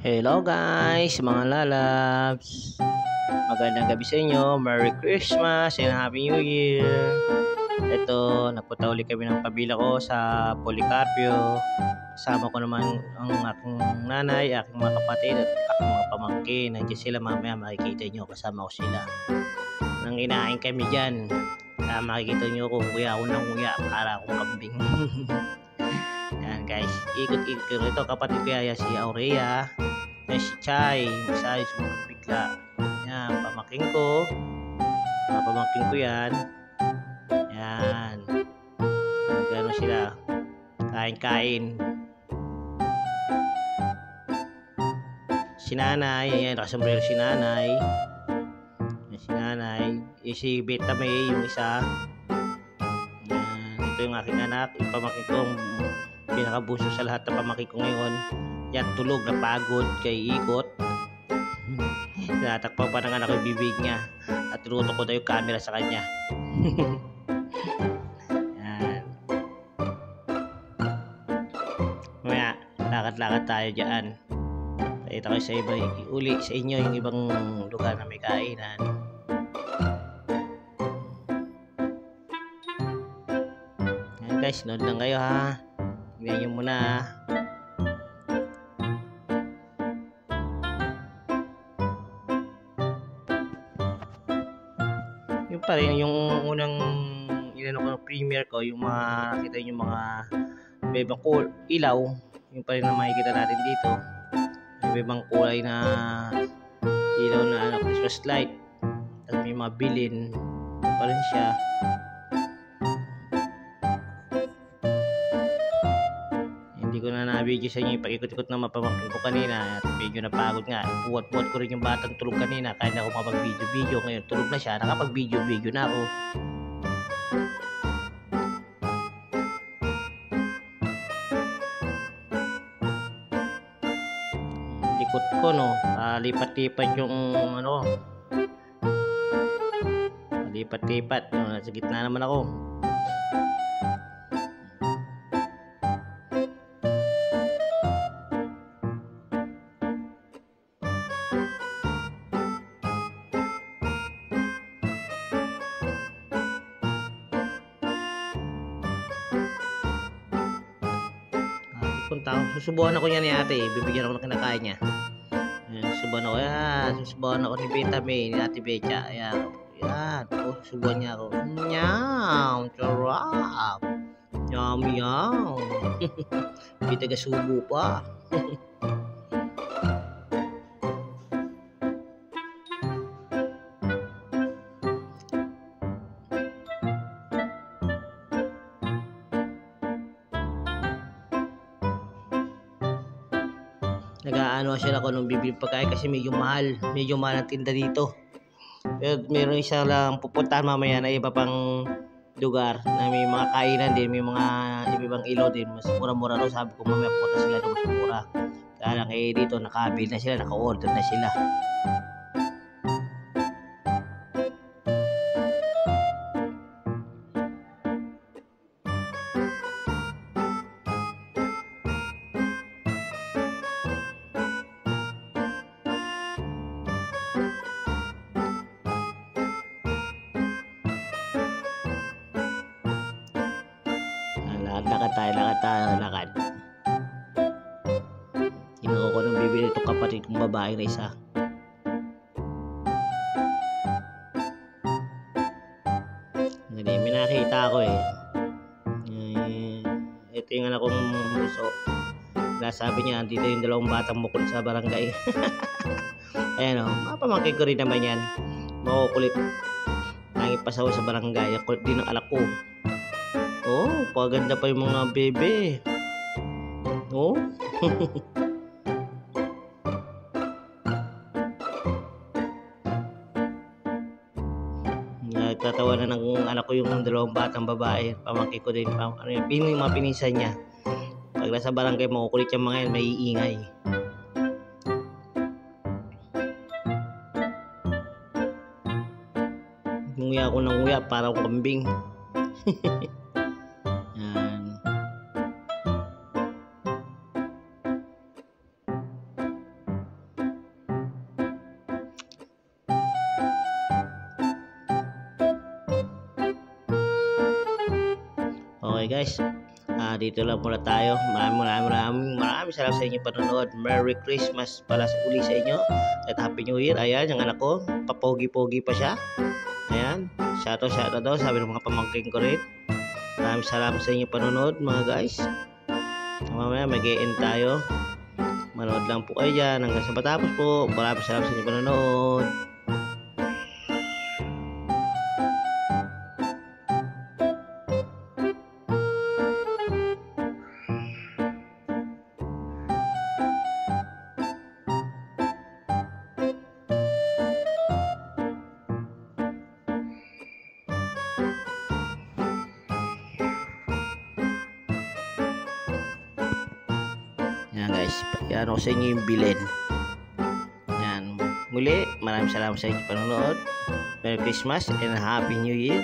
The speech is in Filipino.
Hello guys, mga lalabs. Magandang gabi sa inyo. Merry Christmas and Happy New Year. Ito, nagpunta ulit kami ng pabila ko sa Policarpio. Kasama ko naman ang aking nanay, aking mga kapatid at aking mga pamangkin. Nandiyan sila, mamaya makikita nyo. Kasama ko sila. Nang inain kami dyan. Makikita nyo kung kuya ako ng kuya. Para akong kambing. Yan guys, ikot-ikot ko ito. Kapatid ko yan, si Aurea. Yan si Chay, isa yung sumunod bigla. Yan, pamangkin ko. Mga pamangkin ko yan. Yan. Gano'n sila. Kain-kain. Si nanay, yan, nakasombrero si nanay. Yan, si nanay. Yung si Beta May, yung isa. Yan, ito yung aking anak. Yung pamangkin ko, pinakabuso sa lahat ng pamangkin ko ngayon. Yan, tulog, napagod kay ikot. Tinatakpan pa ng anak ko yung bibig niya. At tinutok ko na yung camera sa kanya. Yan. Mamaya, lakad-lakad tayo dyan. Pakita ko sa iba, uli sa inyo yung ibang lugar na may kainan. Yan guys, nood lang kayo ha. Tingnan nyo muna ha. Yung pa rin, yung unang inano ko ng premiere ko, yung mga nakita yung mga ibang ilaw, yung pa rin na makikita natin dito. May ibang kulay na ilaw na Christmas light. At may mga bilin pa rin siya. Hindi ko na na-video sa inyo yung pag-ikot-ikot na mapamangkin ko kanina at medyo napagod nga. Puwat-puwat ko rin yung batang tulog kanina kahit ako mapag-video-video. Ngayon tulog na siya, nakapag-video-video na ako. Likot ko no, lipat-lipat yung ano, lipat-lipat no, nasa gitna naman ako. Susubuhan ako niya ni ate, bibigyan ako ng kinakain niya. Ayan, susubuhan ako yan. Susubuhan ako ni Beta May, ni ate Becha. Ayan, ayan. Oh, susubuhan niya ako. Nyam, charap. Yum, yum. Hindi taga-subo pa. Nag-aano sila ko nung bibili pagkain kasi medyo mahal ang tinda dito. Pero meron isa lang pupuntahan mamaya na iba pang lugar na may mga kainan din, may mga ibang ilaw din, mas mura-mura ro. Sabi ko mamaya pupunta sila doon, mas mura. Kaya lang dito nakabil na sila, naka-order na sila. Lakad. Kinuha ko nung bibili itong kapatid kong babae na isa. May nakita ako eh. Ito yung anak kong buso. Sabi niya, dito yung dalawang batang makulit sa barangay. Ayan o, mapamangkin ko rin naman yan. Makukulit. Nanging pasawa sa barangay. Ako din ang anak ko. Oh, paganda pa yung mga bebe. Oh. Nagtatawa na ng anak ko yung dalawang batang babae. Pamangkin ko din. Yung mga pinisan niya. Pag nasa barangay, makukulit yung mga yan, may iingay. Nguya ako ng nguya, parang kambing. Okay guys, dito lang muna tayo. Maraming salamat sa inyong panonood. Merry Christmas pala uli sa inyo at Happy New Year. Ayan, yung anak ko, papogi-pogi pa siya. Ayan, shoutout daw, sabi ng mga pamangking ko rin. Maraming salamat sa inyong panonood mga guys. Mamaya mag-e-end tayo. Manood lang po kayo dyan hanggang sa matapos po. Maraming salamat sa inyong panonood. Yan guys, yan ako sa inyo yung bilin. Yan, muli, maraming salamat sa inyong panonood. Merry Christmas and Happy New Year.